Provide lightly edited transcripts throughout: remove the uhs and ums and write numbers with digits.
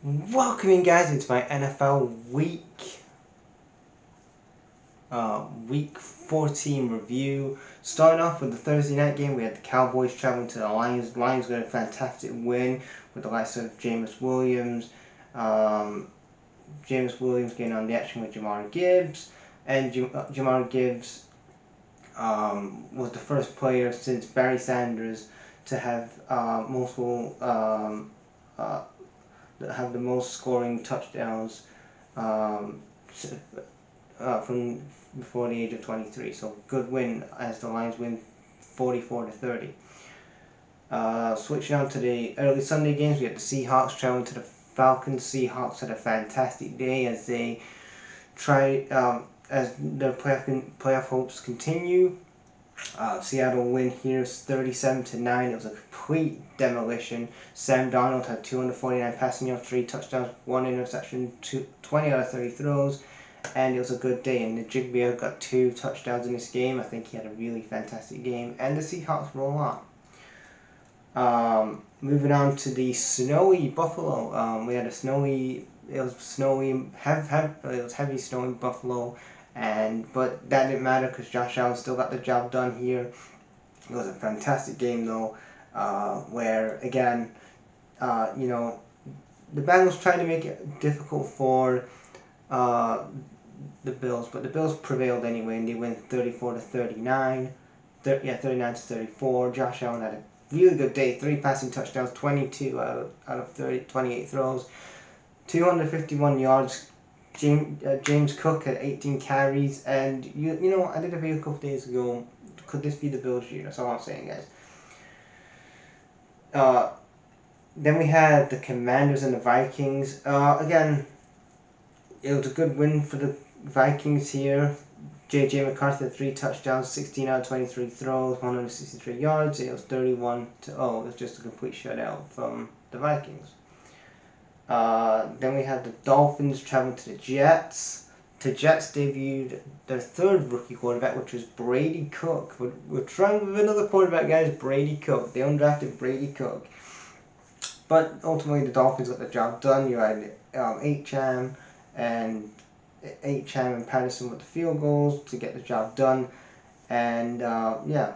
Welcome in, guys, into my NFL week 14 review. Starting off with the Thursday night game, we had the Cowboys traveling to the Lions. The Lions got a fantastic win with the likes of Jameis Williams. Jameis Williams getting on the action with Jahmyr Gibbs, and Jahmyr Gibbs was the first player since Barry Sanders to have have the most scoring touchdowns um, from before the age of 23. So good win as the Lions win 44-30. Switching on to the early Sunday games, we had the Seahawks traveling to the Falcons. Seahawks had a fantastic day as they try as their playoff hopes continue. Seattle win here 37-9. It was a complete demolition. Sam Darnold had 249 passing yards, 3 touchdowns, 1 interception, 20 out of 30 throws, and it was a good day. And Najee got 2 touchdowns in this game. I think he had a really fantastic game, and the Seahawks roll on. Moving on to the snowy Buffalo. We had it was heavy snow in Buffalo. But that didn't matter because Josh Allen still got the job done here. It was a fantastic game though, where again, the Bengals tried to make it difficult for the Bills, but the Bills prevailed anyway, and they win 34-39. 39-34. Josh Allen had a really good day. 3 passing touchdowns, 22 out of 28 throws, 251 yards. James Cook had 18 carries, and I did a video a couple days ago. Could this be the Bills' year? That's all I'm saying, guys. Then we had the Commanders and the Vikings. Again, it was a good win for the Vikings here. J.J. McCarthy had 3 touchdowns, 16 out of 23 throws, 163 yards. It was 31-0. It was just a complete shutout from the Vikings. Then we had the Dolphins traveling to the Jets. The Jets debuted their 3rd rookie quarterback, which was Brady Cook. We're trying with another quarterback, guys. Brady Cook. They undrafted Brady Cook. But ultimately, the Dolphins got the job done. You had Achane and Patterson with the field goals to get the job done. And the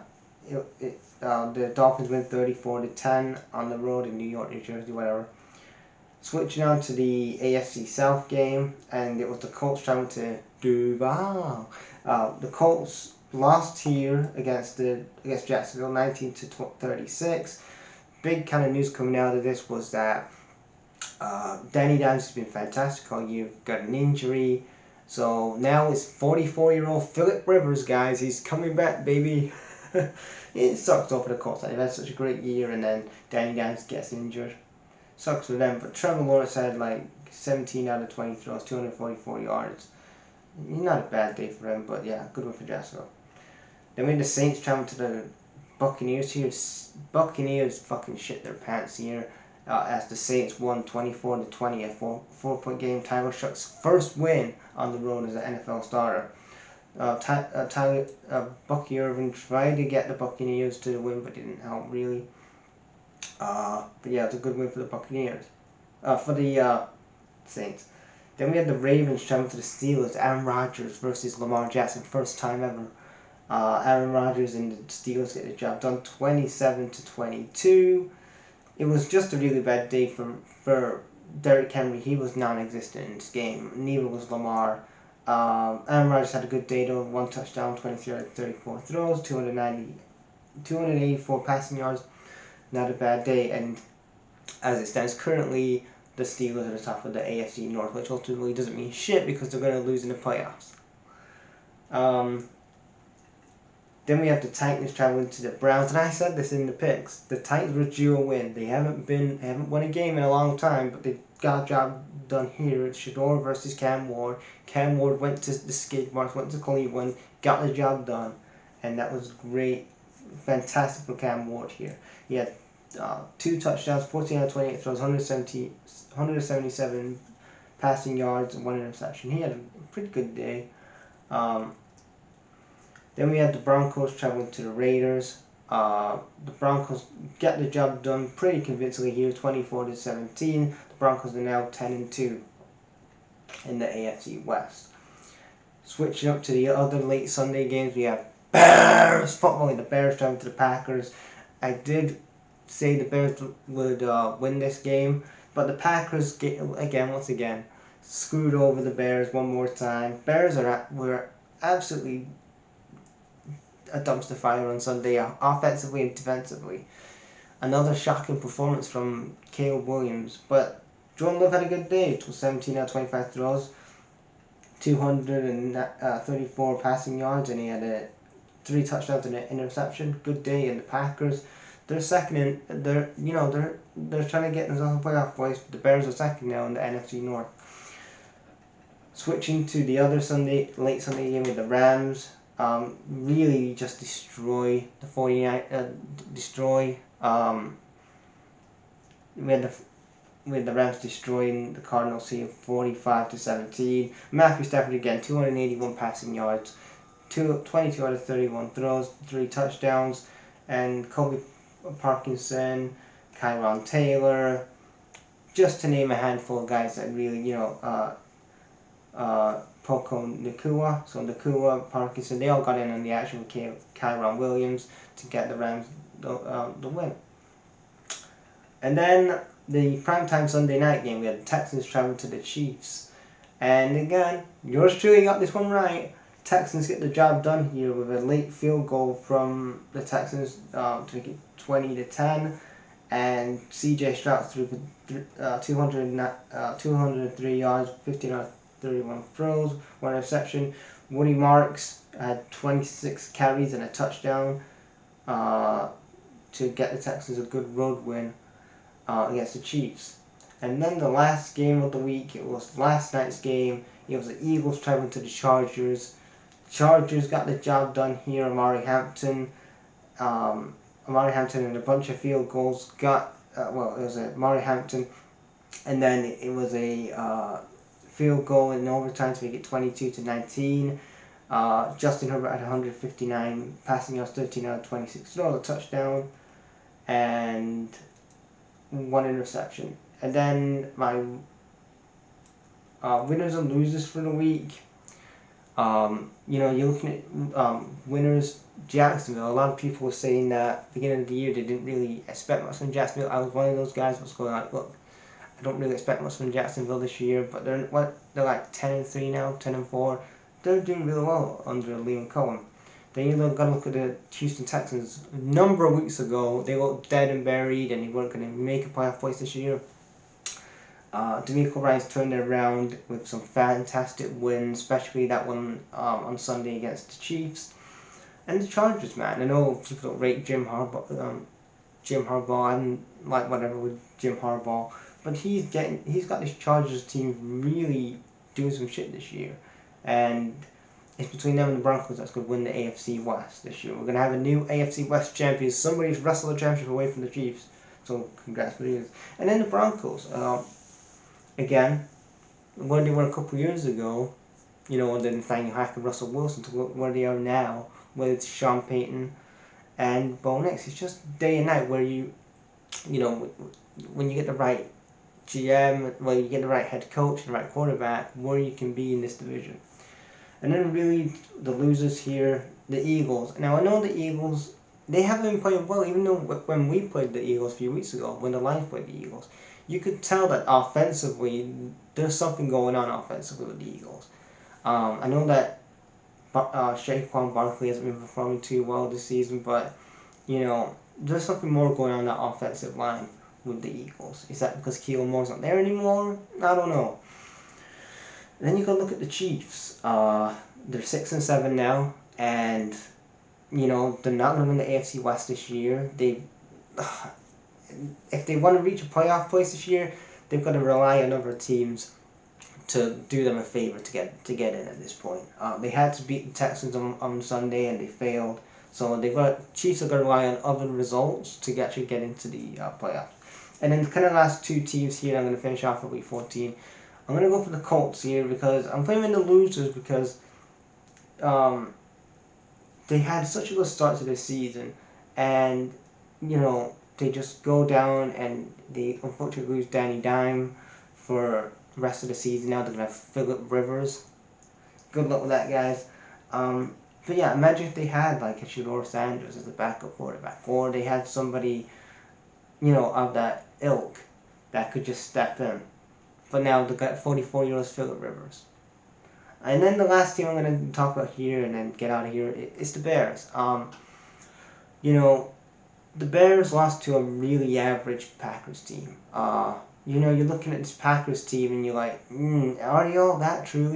Dolphins win 34-10 on the road in New York, New Jersey, whatever. Switching on to the AFC South game, and it was the Colts traveling to Duval. The Colts lost here against Jacksonville, 19-36. Big kind of news coming out of this was that Danny Dimes has been fantastic all year. Got an injury, so now it's 44-year-old Philip Rivers, guys. He's coming back, baby. It sucks though for the Colts. They've had such a great year, and then Danny Dimes gets injured. Sucks for them, but Trevor Lawrence had like 17 out of 20 throws, 244 yards. Not a bad day for him, but yeah, good one for Jacksonville. Then we had the Saints traveling to the Buccaneers here. Buccaneers fucking shit their pants here as the Saints won 24-20, a 4-point game. Tyler Shuck's first win on the road as an NFL starter. Bucky Irvin tried to get the Buccaneers to the win, but didn't help really. But yeah, it's a good win for the Buccaneers. For the Saints. Then we had the Ravens traveling to the Steelers. Aaron Rodgers versus Lamar Jackson. First time ever. Aaron Rodgers and the Steelers get the job done 27-22. It was just a really bad day for Derrick Henry. He was non-existent in this game. Neither was Lamar. Aaron Rodgers had a good day though. 1 touchdown, 23 out of 34 throws, 284 passing yards. Not a bad day, and as it stands currently, the Steelers are the top of the AFC North, which ultimately doesn't mean shit because they're going to lose in the playoffs. Then we have the Titans traveling to the Browns, and I said this in the picks. The Titans were due a win. They haven't won a game in a long time, but they got a job done here. It's Shador versus Cam Ward. Cam Ward went to the skid marks, went to Cleveland, got the job done, and that was great. Fantastic for Cam Ward here. He had 2 touchdowns, 14 out of 28 throws, 177 passing yards, and 1 interception. He had a pretty good day. Then we had the Broncos traveling to the Raiders. The Broncos get the job done pretty convincingly here, 24-17. The Broncos are now 10-2 in the AFC West. Switching up to the other late Sunday games, we have Bears football. The Bears travel to the Packers. I did say the Bears would win this game, but the Packers once again screwed over the Bears one more time. Bears were absolutely a dumpster fire on Sunday, offensively and defensively. Another shocking performance from Caleb Williams, but Jordan Love had a good day. It was 17 out of 25 throws, 234 passing yards, and he had 3 touchdowns and an interception. Good day. And the Packers, they're second in. They're trying to get themselves a playoff place. But the Bears are second now in the NFC North. Switching to the other late Sunday game with the Rams. Really just destroy the 49. With the Rams destroying the Cardinals here 45-17. Matthew Stafford again, 281 passing yards, 22 out of 31 throws, 3 touchdowns, and Colby Parkinson, Kyron Taylor, just to name a handful of guys that really, Poco Nakua. So Nakua, Parkinson, they all got in on the action with Kyron Williams to get the Rams the win. And then the primetime Sunday night game, we had the Texans travel to the Chiefs. And again, yours truly got this one right. Texans get the job done here with a late field goal from the Texans to make it 20-10. And CJ Stroud threw for 203 yards, 15 out of 31 throws, 1 interception. Woody Marks had 26 carries and a touchdown to get the Texans a good road win against the Chiefs. And then the last game of the week, it was last night's game. It was the Eagles traveling to the Chargers. Chargers got the job done here. Amari Hampton and a bunch of field goals got. It was Amari Hampton, and then it was a field goal in overtime to make it 22-19. Justin Herbert had 159 passing yards, 13 out of 26 throws, a touchdown, and 1 interception. And then my winners and losers for the week. You're looking at winners. Jacksonville. A lot of people were saying that beginning of the year they didn't really expect much from Jacksonville. I was one of those guys that was going like, look, I don't really expect much from Jacksonville this year, but they're like 10-3 now, 10-4. They're doing really well under Liam Cohen. Then you got to look at the Houston Texans. A number of weeks ago, they looked dead and buried, and they weren't going to make a playoff place this year. DeMeco Ryans turned it around with some fantastic wins, especially that one on Sunday against the Chiefs. And the Chargers, man. I know people don't rate Jim Harbaugh. I'm like whatever with Jim Harbaugh, but he's got this Chargers team really doing some shit this year, and it's between them and the Broncos that's going to win the AFC West this year. We're going to have a new AFC West champion. Somebody's wrestled the championship away from the Chiefs, so congrats to you. And then the Broncos, again, where they were a couple years ago, under Nathaniel Hackett, Russell Wilson, to where they are now with Sean Payton and Bo Nix. It's just day and night where when you get the right GM, you get the right head coach and the right quarterback, where you can be in this division. And then really the losers here, the Eagles. Now I know the Eagles, they haven't been playing well, even though when we played the Eagles a few weeks ago, when the Lions played the Eagles, you could tell that offensively, there's something going on offensively with the Eagles. I know that Saquon Barkley hasn't been performing too well this season, but there's something more going on that offensive line with the Eagles. Is that because Keelan Moore's not there anymore? I don't know. And then you go look at the Chiefs. They're 6-7 now, and they're not going to win the AFC West this year. If they want to reach a playoff place this year, they've got to rely on other teams to do them a favor to get in at this point. They had to beat the Texans on Sunday and they failed. So Chiefs are going to rely on other results to actually get into the playoffs. And then the kind of last two teams here, I'm going to finish off at week 14. I'm going to go for the Colts here because I'm playing in the losers because they had such a good start to this season, and they just go down and they unfortunately lose Danny Dime for the rest of the season. Now they're gonna have Philip Rivers. Good luck with that, guys. But yeah, imagine if they had like a Shedeur Sanders as a backup quarterback, or they had somebody, of that ilk that could just step in. But now they got 44-year-old Philip Rivers. And then the last team I'm going to talk about here and then get out of here is the Bears. The Bears lost to a really average Packers team. You're looking at this Packers team and you're like, are they all that truly